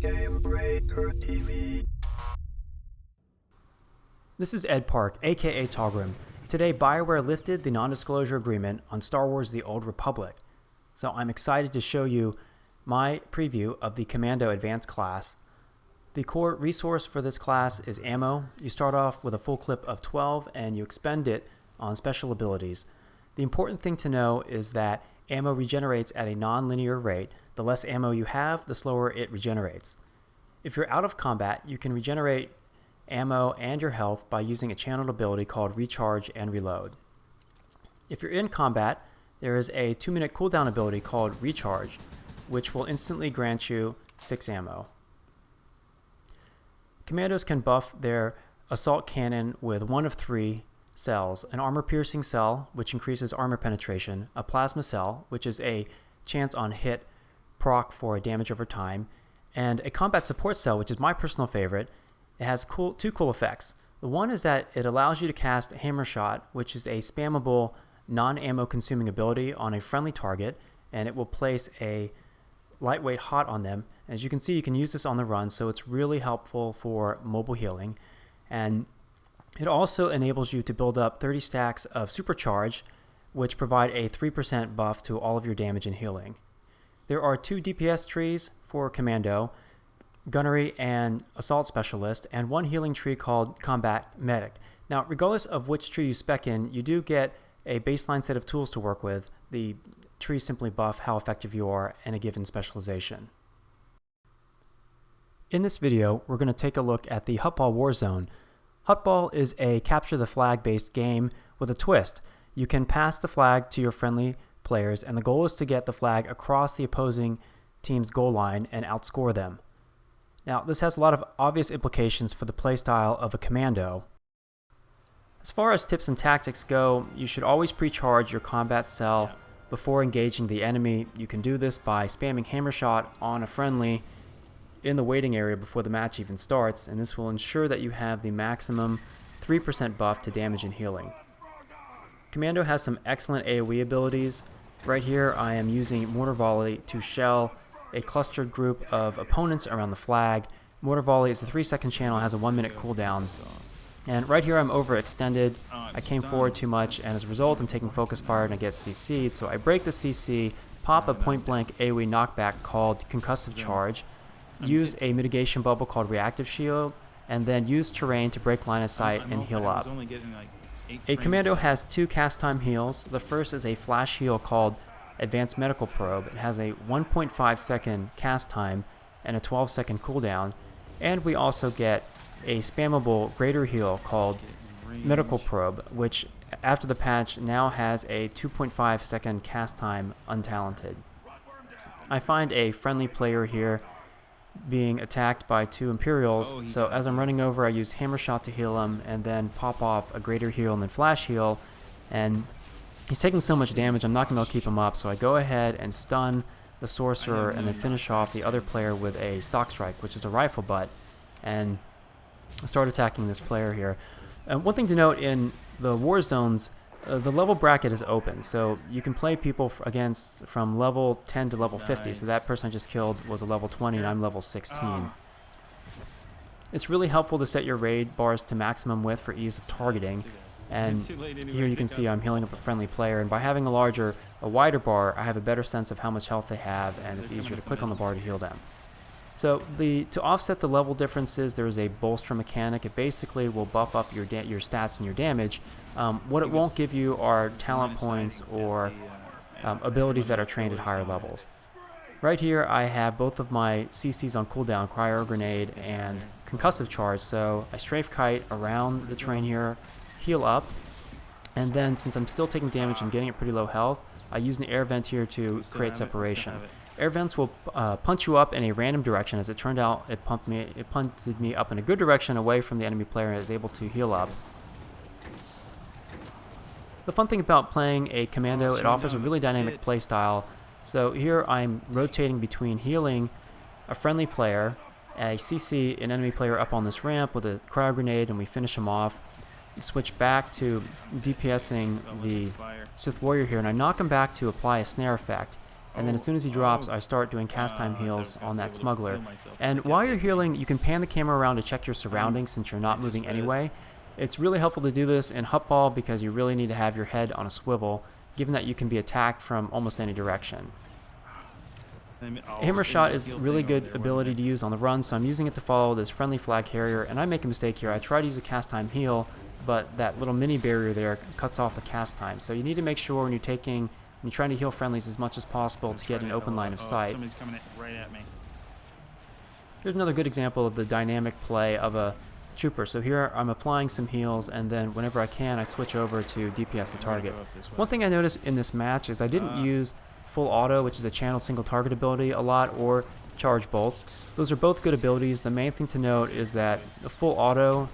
Game Breaker TV. This is Ed Park, aka Taugrim. Today, Bioware lifted the non-disclosure agreement on Star Wars The Old Republic. So I'm excited to show you my preview of the Commando Advanced class. The core resource for this class is ammo. You start off with a full clip of 12 and you expend it on special abilities. The important thing to know is that ammo regenerates at a non-linear rate. The less ammo you have, the slower it regenerates. If you're out of combat, you can regenerate ammo and your health by using a channeled ability called Recharge and Reload. If you're in combat, there is a 2-minute cooldown ability called Recharge, which will instantly grant you 6 ammo. Commandos can buff their assault cannon with one of 3 cells: an armor-piercing cell, which increases armor penetration, a plasma cell, which is a chance on hit proc for damage over time, and a combat support cell, which is my personal favorite. It has two cool effects. The one is that it allows you to cast Hammer Shot, which is a spammable, non-ammo consuming ability on a friendly target, and it will place a lightweight hot on them. As you can see, you can use this on the run, so it's really helpful for mobile healing. And it also enables you to build up 30 stacks of Supercharge, which provide a 3% buff to all of your damage and healing. There are 2 DPS trees for Commando, Gunnery and Assault Specialist, and 1 healing tree called Combat Medic. Now, regardless of which tree you spec in, you do get a baseline set of tools to work with. The trees simply buff how effective you are in a given specialization. In this video, we're going to take a look at the Huttball Warzone. Huttball is a capture the flag based game with a twist. You can pass the flag to your friendly players, and the goal is to get the flag across the opposing team's goal line and outscore them. Now, this has a lot of obvious implications for the playstyle of a commando. As far as tips and tactics go, you should always pre-charge your combat cell before engaging the enemy. You can do this by spamming Hammer Shot on a friendly in the waiting area before the match even starts, and this will ensure that you have the maximum 3% buff to damage and healing. Commando has some excellent AoE abilities. Right here I am using Mortar Volley to shell a clustered group of opponents around the flag. Mortar Volley is a 3-second channel, has a 1-minute cooldown. And right here I'm overextended. I came forward too much, and as a result I'm taking focus fire and I get CC'd. So I break the CC, pop a point blank AoE knockback called Concussive Charge, use a mitigation bubble called Reactive Shield, and then use terrain to break line of sight and heal up. A Commando has 2 cast time heals. The first is a flash heal called Advanced Medical Probe. It has a 1.5 second cast time and a 12-second cooldown, and we also get a spammable greater heal called Medical Probe, which after the patch now has a 2.5 second cast time untalented. I find a friendly player here being attacked by 2 Imperials, so as I'm running over I use Hammer Shot to heal him and then pop off a greater heal and then flash heal, and he's taking so much damage I'm not going to be able to keep him up, so I go ahead and stun the Sorcerer and then finish off the other player with a Stock Strike, which is a rifle butt, and start attacking this player here. One thing to note, in the war zones, the level bracket is open, so you can play people against from level 10 to level 50, so that person I just killed was a level 20 and I'm level 16. It's really helpful to set your raid bars to maximum width for ease of targeting, and here you can see I'm healing up a friendly player, and by having a wider bar, I have a better sense of how much health they have, and it's easier to click on the bar to heal them. So to offset the level differences, there is a bolster mechanic. It basically will buff up your stats and your damage. What it won't give you are talent points or abilities that are trained at higher levels. Right here I have both of my CCs on cooldown, Cryo Grenade and Concussive Charge, so I strafe kite around the terrain here, heal up, and then since I'm still taking damage and getting at pretty low health, I use an air vent here to create separation. Air vents will punch you up in a random direction. As it turned out, it punted me up in a good direction away from the enemy player, and I was able to heal up. The fun thing about playing a Commando, it offers a really dynamic playstyle. So here I'm rotating between healing a friendly player, a CC an enemy player up on this ramp with a cryo grenade, and we finish him off. Switch back to DPSing the Sith Warrior here, and I knock him back to apply a snare effect. And then as soon as he drops, I start doing cast time heals on that smuggler. And while you're healing, you can pan the camera around to check your surroundings since you're not moving anyway. It's really helpful to do this in Hutball because you really need to have your head on a swivel, given that you can be attacked from almost any direction. Hammer shot is really good ability to use on the run, so I'm using it to follow this friendly flag carrier, and I make a mistake here. I try to use a cast time heal, but that little mini barrier there cuts off the cast time. So you need to make sure when you're trying to heal friendlies as much as possible to get an open line of sight. Somebody's coming right at me. Here's another good example of the dynamic play of a trooper. So here I'm applying some heals, and then whenever I can, I switch over to DPS the target. One thing I noticed in this match is I didn't use full auto, which is a channel single target ability, a lot, or charge bolts. Those are both good abilities. The main thing to note is that the full auto,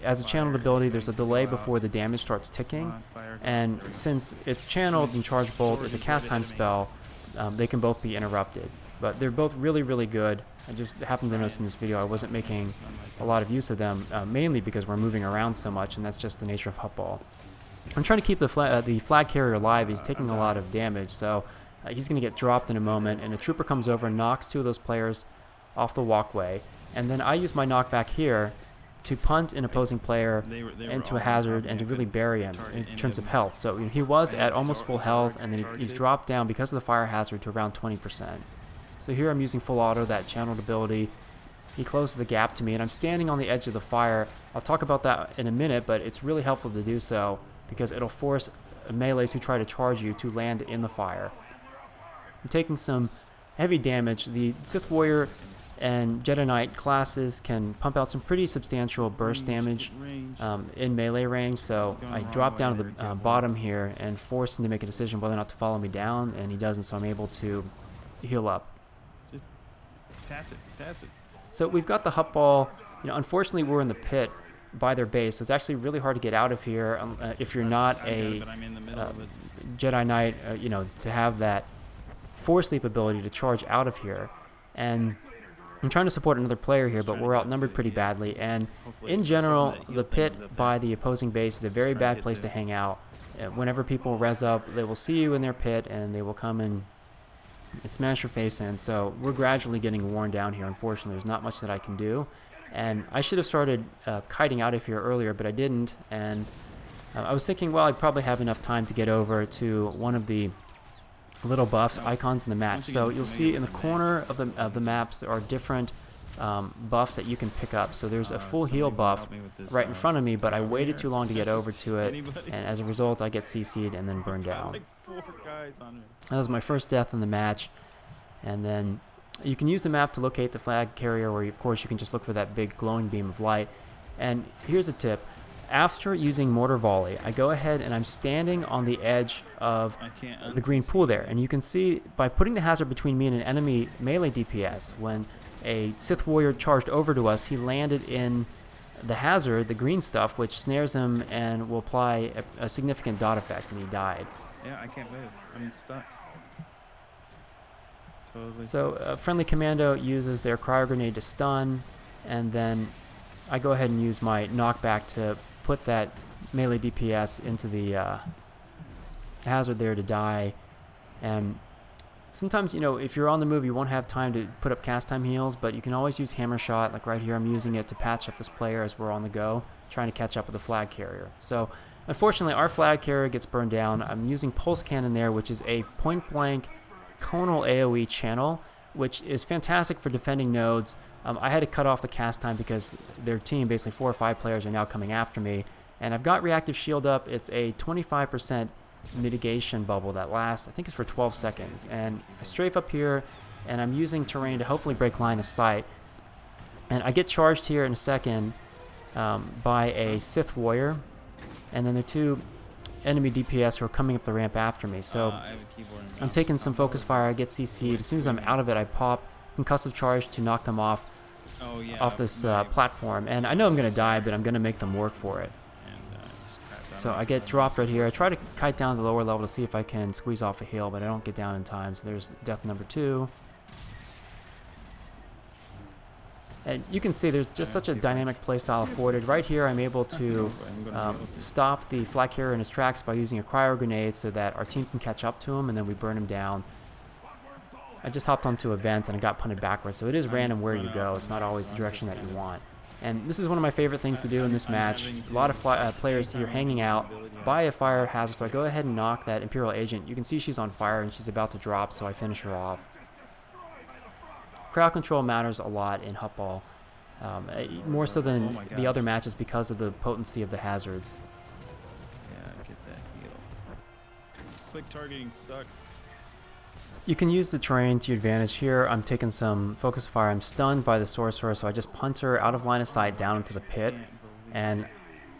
as a channeled ability, there's a delay before the damage starts ticking, and since it's channeled and charge bolt is a cast time spell, they can both be interrupted. But they're both really, really good. I just happened to notice in this video I wasn't making a lot of use of them, mainly because we're moving around so much, and that's just the nature of Hutball. I'm trying to keep the flag carrier alive. He's taking a lot of damage, so he's going to get dropped in a moment, and a trooper comes over and knocks two of those players off the walkway. And then I use my knockback here to punt an opposing player into a hazard and to really bury him in terms of health. So he was at almost full health, and then he's dropped down because of the fire hazard to around 20%. So here I'm using full auto, that channeled ability. He closes the gap to me, and I'm standing on the edge of the fire. I'll talk about that in a minute, but it's really helpful to do so because it'll force melees who try to charge you to land in the fire. I'm taking some heavy damage. The Sith Warrior and Jedi Knight classes can pump out some pretty substantial burst damage in melee range, so I drop down to the bottom here and force him to make a decision whether or not to follow me down, and he doesn't, so I'm able to heal up. Just pass it, pass it. So we've got the Hutball. Unfortunately, we're in the pit by their base, so it's actually really hard to get out of here if you're not a Jedi Knight, to have that force leap ability to charge out of here. And I'm trying to support another player here, but we're outnumbered pretty badly. And in general, the pit by the opposing base is a very bad place to hang out. Whenever people res up, they will see you in their pit, and they will come and smash your face in. So we're gradually getting worn down here. Unfortunately, there's not much that I can do. And I should have started kiting out of here earlier, but I didn't. And I was thinking, well, I'd probably have enough time to get over to one of the little buff icons in the match. So you'll see in the corner of the maps there are different buffs that you can pick up. So there's a full heal buff right in front of me, but I waited too long to get over to it, and as a result I get CC'd and then burned down. That was my first death in the match. And then you can use the map to locate the flag carrier, where of course you can just look for that big glowing beam of light. And here's a tip. After using mortar volley, I go ahead and I'm standing on the edge of the green pool there, and you can see by putting the hazard between me and an enemy melee DPS, when a Sith Warrior charged over to us, he landed in the hazard, the green stuff, which snares him and will apply a significant dot effect, and he died. Yeah, I can't move. I'm stuck. Totally. So friendly commando uses their cryo grenade to stun, and then I go ahead and use my knockback to put that melee DPS into the hazard there to die. And sometimes, if you're on the move, you won't have time to put up cast time heals, but you can always use hammer shot. Like right here, I'm using it to patch up this player as we're on the go, trying to catch up with the flag carrier. So unfortunately, our flag carrier gets burned down. I'm using pulse cannon there, which is a point-blank conal AoE channel, which is fantastic for defending nodes. I had to cut off the cast time because their team, basically 4 or 5 players, are now coming after me. And I've got reactive shield up. It's a 25% mitigation bubble that lasts, I think it's for 12 seconds. And I strafe up here, and I'm using terrain to hopefully break line of sight. And I get charged here in a second by a Sith Warrior. And then there are 2 enemy DPS who are coming up the ramp after me. So I'm taking some focus fire. I get CC'd. As soon as I'm out of it, I pop concussive charge to knock them off this platform. And I know I'm going to die, but I'm going to make them work for it. So I get dropped right here. I try to kite down to the lower level to see if I can squeeze off a heal, but I don't get down in time. So there's death number 2. And you can see there's just such a dynamic playstyle afforded. Right here, I'm able to stop the flag carrier in his tracks by using a cryo grenade so that our team can catch up to him, and then we burn him down. I just hopped onto a vent and I got punted backwards, so it is random where you go. It's not always the direction that you want. And this is one of my favorite things to do in this match. A lot of players here hanging out by a fire hazard, so I go ahead and knock that Imperial Agent. You can see she's on fire and she's about to drop, so I finish her off. Crowd control matters a lot in Hutball, more so than the other matches because of the potency of the hazards. Yeah, get that heal. Quick targeting sucks. You can use the terrain to your advantage here. I'm taking some focus fire. I'm stunned by the sorcerer, so I just punt her out of line of sight down into the pit. And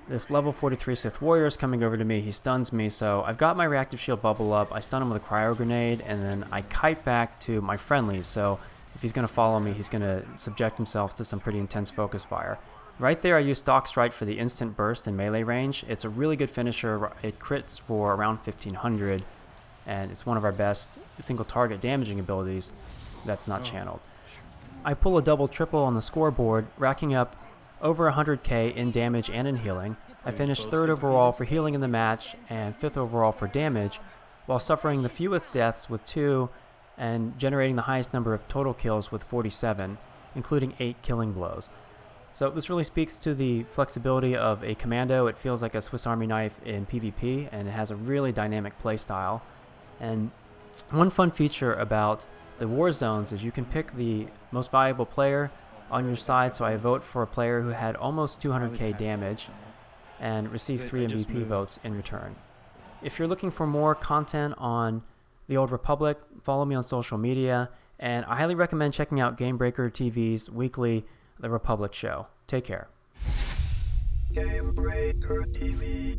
this level 43 Sith Warrior is coming over to me. He stuns me, so I've got my reactive shield bubble up. I stun him with a cryo grenade, and then I kite back to my friendlies. So if he's going to follow me, he's going to subject himself to some pretty intense focus fire. Right there, I use Stalk Strike for the instant burst in melee range. It's a really good finisher. It crits for around 1500. And it's one of our best single target damaging abilities that's not channeled. I pull a double triple on the scoreboard, racking up over 100k in damage and in healing. I finished 3rd overall for healing in the match and 5th overall for damage, while suffering the fewest deaths with 2 and generating the highest number of total kills with 47, including 8 killing blows. So this really speaks to the flexibility of a commando. It feels like a Swiss Army knife in PvP, and it has a really dynamic playstyle. And one fun feature about the war zones is you can pick the most valuable player on your side, so I vote for a player who had almost 200k damage and received 3 MVP votes in return. If you're looking for more content on the Old Republic, follow me on social media, and I highly recommend checking out Gamebreaker TV's weekly The Republic show. Take care. Gamebreaker TV.